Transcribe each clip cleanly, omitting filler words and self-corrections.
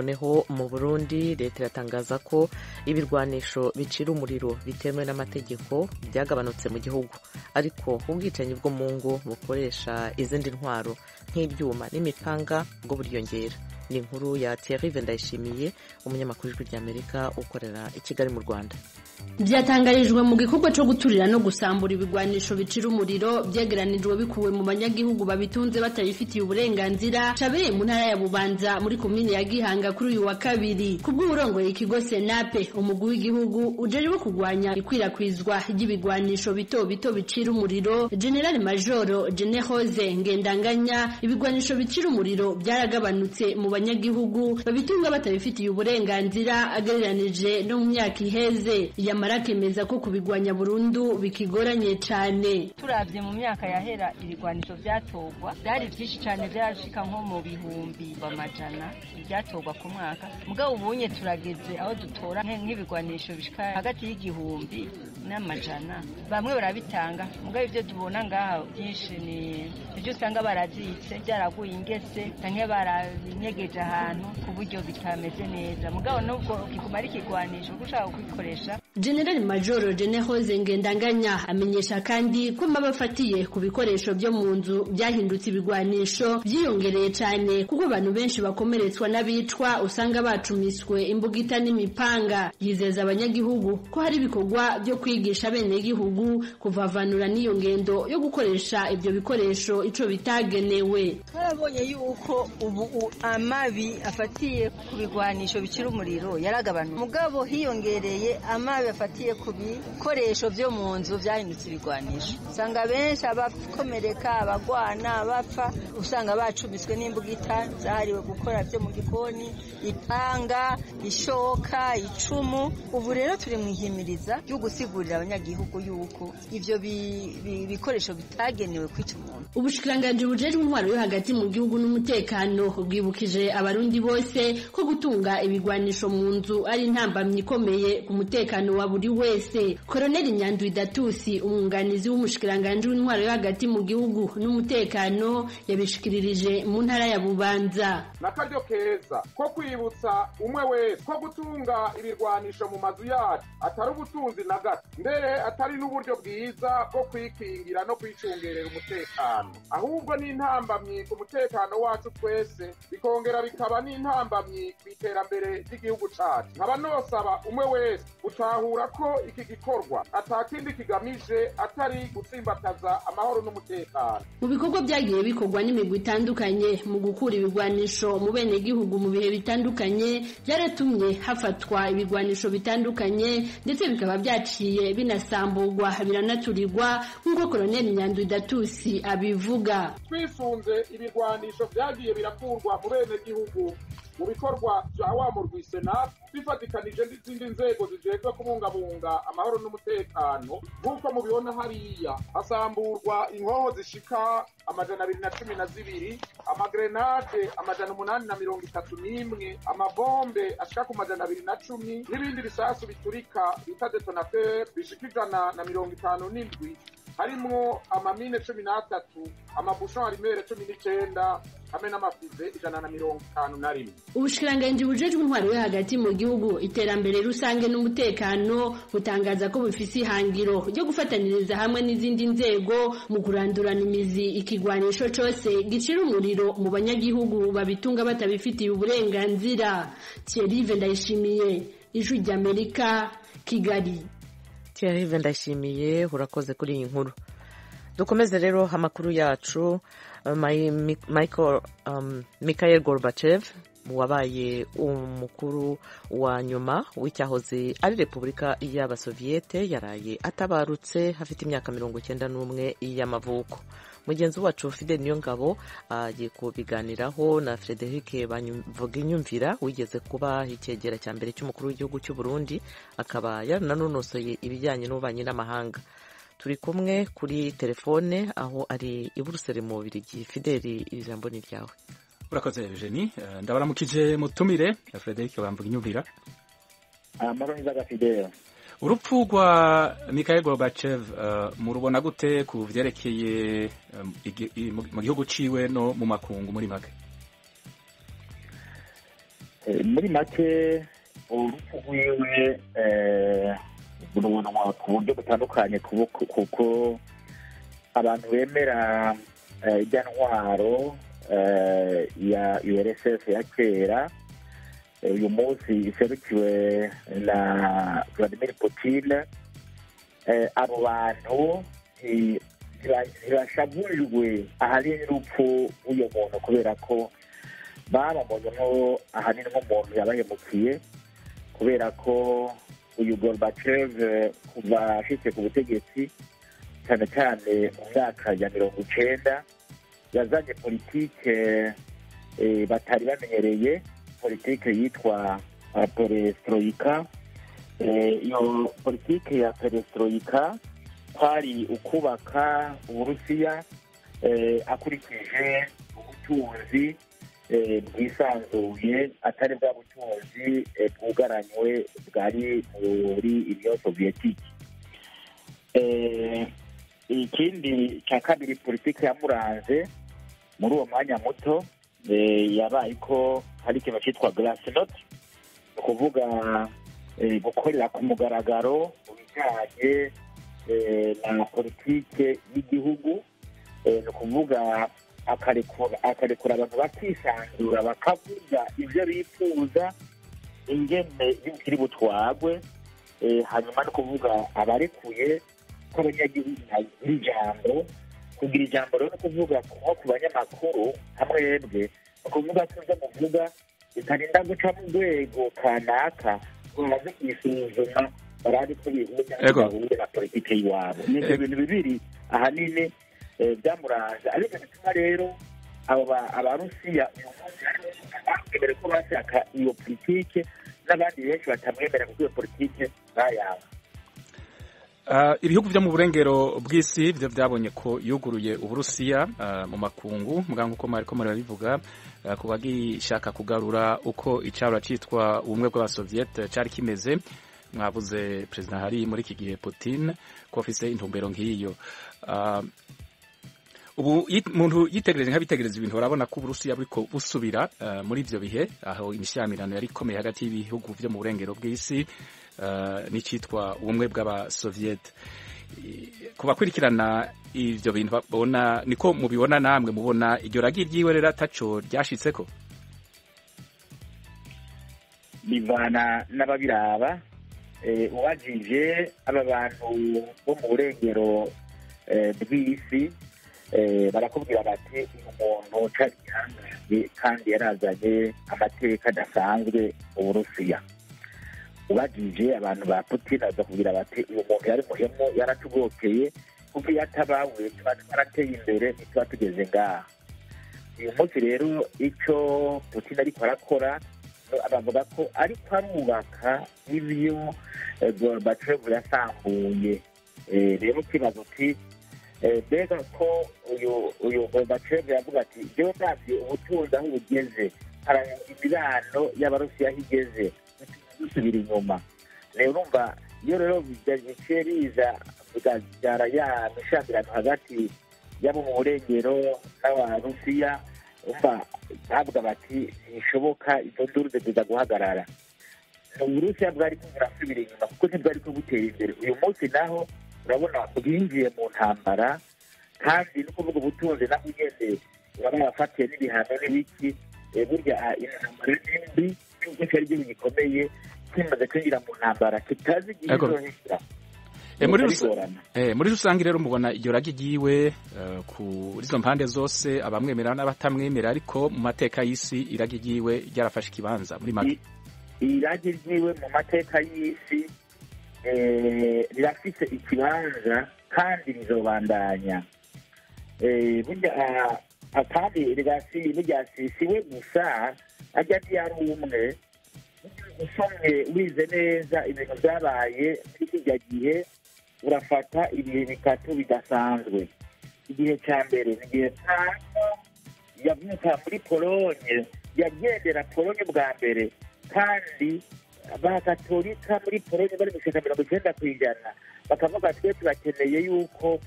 noneho mu Burundi leta iratangaza ko ibirwanisho bicira umuriro bitemewe n'amategeko byagabanutse mu gihugu, ariko ubwicanyi bwo mu ngo bukoresha izindi ntwaro nk'ibyuma n'imipanga bwo buriyongera. Ni inkuru ya Thierry Vendayishimiye, umunyamakuru w'Ijwi ry'Amerika ukorera i Kigali mu Rwanda. Byatangarijwe mu gikorwa cyo guturira no gusambura ibigwanisho bicira umuriro byegeranijwe bikuwe mu banyagihugu babitunze batabifitiye uburenganzira cabereye mu ntara ya Bubanza muri komine ya Gihanga kuri uyu wa kabiri. Kubw'uburongoye ikigo Senape, umugwi w'igihugu ujejwe kugwanya ikwirakwizwa ry'ibigwanisho bito bito bicira umuriro, General Major Jenehose Ngendanganya, ibigwanisho bicira umuriro byaragabanutse mu banyagihugu babitunga batabifitiye uburenganzira agereranije no mu myaka iheze. Yamara kemeza ko kubigwanya burundu bikigoranye cyane. Turavye mu myaka yahera ibigwanisho byatogwa byari byinshi cyane, byashika nko mu bihumbi bamajana byatogwa ku mwaka. Mugabo ubunye turageze aho dutora nk'ibigwanisho bishika hagati y'igihumbi n'amajana. Bamwe barabitanga, mugabo ivyo tubona ngaha byinshi ni ibyo usanga barazitse byaraguye ingese canke baranyegeje ahantu ku buryo bitameze neza. Mugabo nubwo kiguma ari kigwanisho gushaka kwikoresha. General Major Jenehose Ngendanganya amenyesha kandi ko mabafatiye ku bikoresho byo mu nzu byahindutse ibigwanisho byiyongereye cyane, kuko abantu benshi bakomeretswa n'abicwa usanga bacumiswe imbugita n'imipanga. Yizeza abanyagihugu ko hari ibikorwa byo kwigisha bene gihugu kuvavanura n'iyo ngendo yo gukoresha ibyo bikoresho ico bitagenewe. Twabonye yuko ubu amabi afatiye ku bigwanisho bicira umuriro yaragabanuka, mugabo hiyongereye amabi afatiye ku bikoresho byo mu nzu byahindutse ibigwanisho. Usanga benshi abakomereka, abagwana, abapfa usanga bacumiswe n'imbugita zahariwe gukora byo mu gikoni, ipanga, ishoka, icumu. Ubu rero turi mu ihimiriza ryo gusigurira abanyagihugu yuko ivyo bikoresho bitagenewe kwica umuntu. Ubushikiranganje bujejwe intwaro yo hagati mu gihugu n'umutekano bwibukije abarundi bose ko gutunga ibigwanisho mu nzu ari intambamyi ikomeye ku mutekano wa buri wese. Colonel Nyandwi Datusi, umwunganizi w'umushikiranganje w'intwaro yo hagati mu gihugu n'umutekano, yabishikiririje mu ntara ya Bubanza. Nakaryo keza ko kwibutsa umwe wese ko gutunga ibirwanisho mu mazu yacu atari ubutunzi na gato, mbere atari n'uburyo bwiza bwo kwikingira no kwicungerera umutekano, ahubwo ni intambamyi ku mutekano wacu twese, bikongera bikaba n'intambamyi ku iterambere ry'igihugu cacu. Nkaba nosaba umwe wese gutahura ko iki gikorwa atakindi kigamije atari gutsimbataza amahoro n'umutekano. Mu bikorwa byagiye bikorwa n'imigwi itandukanye mu gukura ibigwanisho mu bene gihugu mu bihe bitandukanye, byaratumye hafatwa ibigwanisho bitandukanye ndetse bikaba byaciye binasamburwa biranaturirwa, nk'uko Colonel Nyandwi Datusi abivuga. Twisunze ibigwanisho byagiye birakurwa mu bene gihugu mu bikorwa bya wa murwi Senape, bifatikanije n'izindi nzego zijejwe kubungabunga amahoro n'umutekano. Nk'uko mubibona hariya hasamburwa inkoho zishika 212, amagrenade 831, amabombe ashika ku 210, n'ibindi bisasu biturika bita detonateur bishika 157, harimwo amamine 13, amabushon arimere 19 hamwe n'amafize 151. Ubushikiranganje bujejwe intwaro yo hagati mu gihugu, iterambere rusange n'umutekano butangaza ko bufise ihangiro ryo gufataniriza hamwe n'izindi nzego mu kurandurana imizi ikigwanisho cose gicira umuriro mu banyagihugu babitunga batabifitiye uburenganzira. Thierry Vendayishimiye, Ijwi ry'Amerika, Kigali. Thierry Vendayishimiye, urakoze kuri iyi nkuru. Dukomeze rero amakuru yacu. Mikhail Gorbachev, wabaye umukuru wa nyuma w'icyahoze ari Repubulika y'Abasoviyete, yaraye atabarutse hafite imyaka 91 y'amavuko. Mugenzi wacu Fidel Niyongabo agiye kubiganiraho na Frederic Bavuginyumvira, wigeze kuba icyegera cya mbere cy'umukuru w'igihugu cy'u Burundi, akaba yaranonosoye ibijyanye n'ububanyi n'amahanga. Turi kumwe kuri telefone aho ari i Buruseli mu Bubiligi. Fideli, ijambo ni ryawe. Urakoze Eugenie, ndabaramukije mutumire Frederic Bavuginyumvira. Amahoro Fidel. Urupfu rwa Mikhail Gorbachev murubona gute ku vyerekeye mu gihugu ciwe no mu makungu muri make? muri make urupfu rwiwe rubonwa ku buryo butandukanye kuko abantu bemera ijya ntwaro ya URSS ya kera uyu munsi iserukiwe na Vladimir Putin, abo bantu ntibashavurirwe ahanini n'urupfu rw'uyo muntu kubera ko bababonyeho ahanini nk'umuntu yabahemukiye kubera ko uyu Gorbachev kuva ashitse ku butegetsi cyane cyane mu myaka ya 90 yazanye politike batari bamenyereye, politike yitwa perestroika. Iyo politike ya perestroika kwari ukubaka Uburusiya akurikije ubutunzi bwisanzuye atari bwa butunzi bwugaranywe bwari muri Union Soviétique. Ikindi cya kabiri politike yamuranze muri uwo mwanya muto yabaye ko hari ikintu cyitwa glasnost, ni ukuvuga gukorera ku mugaragaro mu bijyanye na politike y'igihugu, ni ukuvuga akarekura abantu bakisanzura bakavuga ibyo bifuza ingene y'ubukiri butwagwe, hanyuma no kuvuga abarekuye ko abanyagihugu bagira ijambo. Kugira ijambo rero no kuvuga nko ku banyamakuru hamwebwe, ni ukuvuga ko ibyo muvuga bitarinda guca mu rwego kanaka ngo bamaze kwisuzuma barazi ko bihuza n'abahuye na politike y'iwabo. Ni ibyo bintu bibiri ahanini byamuranze, ariko bituma rero abarusiya uyu munsi bemere ko bashaka iyo politike n'abandi benshi batamwemera kuko iyo politike bayanga. Ibihugu byo mu burengero bw'isi byo byabonye ko yuguruye Uburusiya mu makungu muganga uko mariko murabivuga ku bagishaka kugarura uko icabura citwa ubumwe bw'abasoviet cari kimeze. Mwavuze president hari muri iki gihe Putin ko afise intumbero nk'iyo. Ubu umuntu yitegereje nk'abitegereza ibintu barabona ko Uburusiya buriko busubira muri ivyo bihe aho imishamirano yari ikomeye hagati y'ibihugu byo mu burengero bw'isi n'icitwa ubumwe bw'abasoviet. Kubakurikirana ivyo bintu babona niko mubibona namwe mubona iryo ragi ryiwe rero ataco ryashitseko? Bivana n'ababiraba, ubajije aba bantu bo mu burengero bw'isi barakubwira bati umuntu cari gihangaye kandi yarazanye amateka adasanzwe mu Burusiya. Ubajije abantu ba Putin bazakubwira bati uyu muntu yari muhemu yaratugokeye kuko iyo atabawe tuba twarateye imbere ntituba tugeze ngaha. Uyu munsi rero icyo Putin ariko arakora bavuga ko ariko arubaka ibyo Gorbachev yasambuye. Rero kibazo uti mbega ko uyu Gorbachev yavuga ati jewe navyo ubutunzi aho bugeze imibano y'abarusiya aho igeze dusubira inyuma. Rero urumva iyo rero bice biza bigabyara ya mishamirano hagati y'abo mu burengero n'abarusiya, umva bavuga bati ntibishoboka izo nduru ziza guhagarara. Uburusiya bwari ko burasubira inyuma kuko ntibwari ko butera imbere. Uyu munsi naho urabona bwinjiye mu ntambara, kandi no kuvuga ubutunzi naho ugeze urabona bafatiye n'ibihano n'ibiki. Burya intambara n'imbi n'ubwo cyari igihugu gikomeye kimaze kwinjira mu ntambara kitazi igihe izohera. Muri rusange rero mubona iryo ragi ryiwe kuri izo mpande zose abamwemera n'abatamwemera, ariko mu mateka y'isi iragi ryiwe ryarafashe ikibanza muri make. Iragi ryiwe mu mateka y'isi rirafise ikibanza kandi rizobandanya. Kandi burya siwe gusa ajya ntiyari umwe. Usomye wize neza ibintu byabaye muri kijya gihe urafata ibihe bitatu bidasanzwe. Igihe cya mbere ni igihe Franco yavuka muri Polonye, yagendera Polonye bwa mbere, kandi abakatolika muri Polonye bari mu ijana 90%, bakavuga twe turakeneye yuko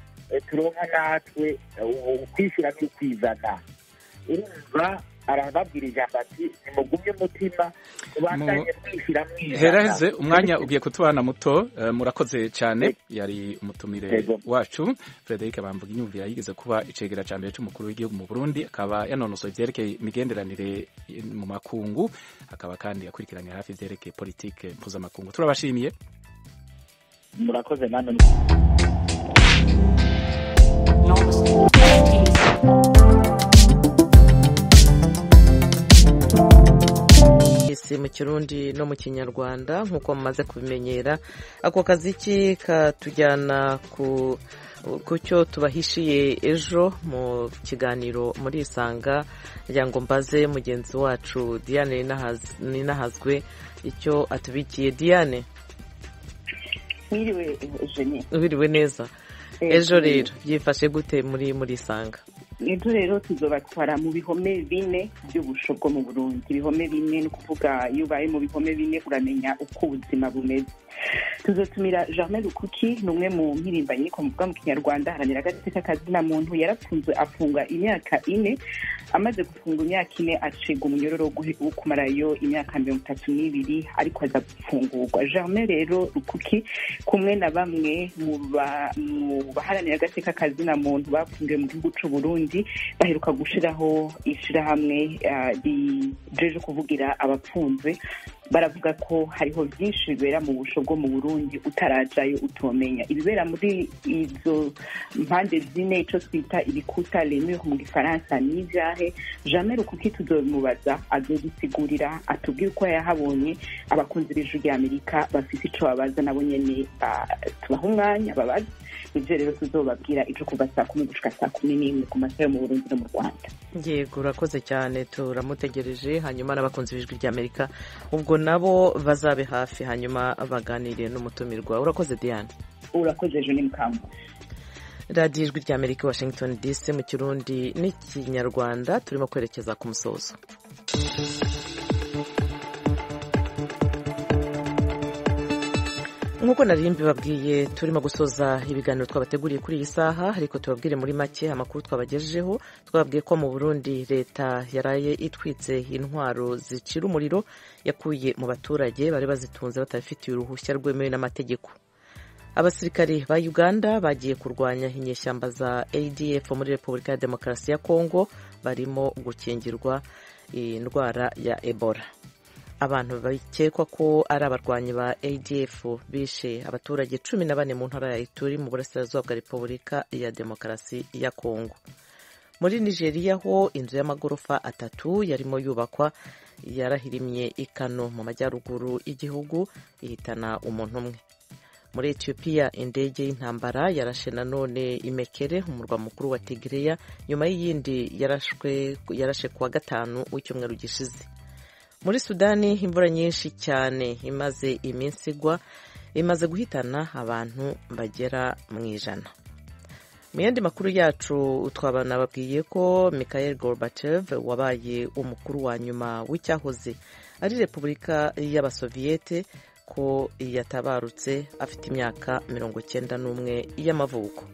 turonka natwe ukwishyira n'ukwizana. Urumva arababwira ijambo ati nimugumye umutima ubandanye mwishyira mwijana. Heraheze umwanya ugiye kutubana muto, murakoze cyane. Yari umutumire wacu Frederic Bamvuga Inyumvira, yigeze kuba icegera ca mbere c'umukuru w'igihugu mu Burundi, akaba yanonosoye ivyerekeye imigenderanire mu makungu, akaba kandi yakurikiranye hafi ivyerekeye politike mpuzamakungu. Turabashimiye. Murakoze namwe. mu Kirundi no mu Kinyarwanda nk'uko mumaze kubimenyera, ako kaziki katujyana ku cyo tubahishiye ejo mu kiganiro muri Isanga, kugira ngo mbaze mugenzi wacu Diane Ninahazwe icyo atubikiye. Diane, mwiriwe Eugenie? Wiriwe neza. Ejo rero byifashe gute muri Isanga? Ejo rero tuzobatwara mu bihome bine by'ubusho bwo mu Burundi. Ibihome bine ni ukuvuga iyo ubaye mu bihome bine uramenya uko ubuzima bumeze. Tuzotumira Germain Rukuki, ni umwe mu mpirimbanyi ko muvuga mu Kinyarwanda, haranira agateka kazina muntu. Yarapfunzwe afunga imyaka 4, amaze gufunga imyaka 4 acibwa umunyororo wo kumarayo imyaka 32, ariko aza gufungurwa. Germain rero Rukuki kumwe na bamwe mu baharanira agateka kazina muntu bafungiwe mu gihugu cy'u Burundi baheruka gushiraho ishirahamwe rijeje kuvugira abapfunzwe. Baravuga ko hariho byinshi bibera mu busho bwo mu Burundi utarajayo utomenya. Ibibera muri izo mpande zine, ico twita ibikuta les mu Gifaransa, ni vyahe? Germain Rukuki tuzomubaza, azodusigurira, atubwire uko yahabonye. Abakunzi b'Ijwi ry'Amerika bafite ico babaza nabo nyene tubaha umwanya babaza. Ivyo rero tuzobabwira ico kuva saa 10 gushika saa 11 ku masaha yo mu Burundi no mu Rwanda. Yego, urakoze cyane, turamutegereje. Hanyuma n'abakunzi b'Ijwi ry'Amerika ubwo nabo bazabe hafi, hanyuma baganiriye n'umutumirwa. Urakoze Diane. Urakoze Jeanne Mukambo. Radio Ijwi ry'Amerika, Washington DC, mu Kirundi n'Ikinyarwanda. Turimo kwerekeza ku musozo. Nk'uko nari mbibabwiye, turimo gusoza ibiganiro twabateguriye kuri iyi saha, ariko tubabwire muri make amakuru twabagejejeho. Twababwiye ko mu Burundi leta yaraye itwitse intwaro zicira umuriro yakuye mu baturage bari bazitunze batabifitiye uruhushya rwemewe n'amategeko. Abasirikari ba Uganda bagiye kurwanya inyeshyamba za ADF muri Repubulika ya Demokarasi ya Kongo, barimo gukingirwa indwara ya Ebola. Abantu bakekwa ko ari abarwanyi ba ADF bishe abaturage 14 mu ntara ya Ituri mu burasirazuba bwa Repubulika ya Demokarasi ya Kongo. Muri Nigeria ho inzu y'amagorofa 3 yarimo yubakwa yarahirimye ikano mu majyaruguru y'igihugu, ihitana umuntu umwe. Muri Ethiopia indege y'intambara yarashe nanone Imekere, umurwa mukuru wa Tigray, nyuma y'iyindi yarashe kuwa 5 w'icyumweru gishize. Muri Sudani imvura nyinshi cyane imaze iminsi igwa imaze guhitana abantu bagera mu 100. Mu yandi makuru yacu twabana babwiye ko Mikhail Gorbachev wabaye umukuru wa nyuma w'icyahoze ari Repubulika y'Abasoviyete ko yatabarutse afite imyaka 91 y'amavuko.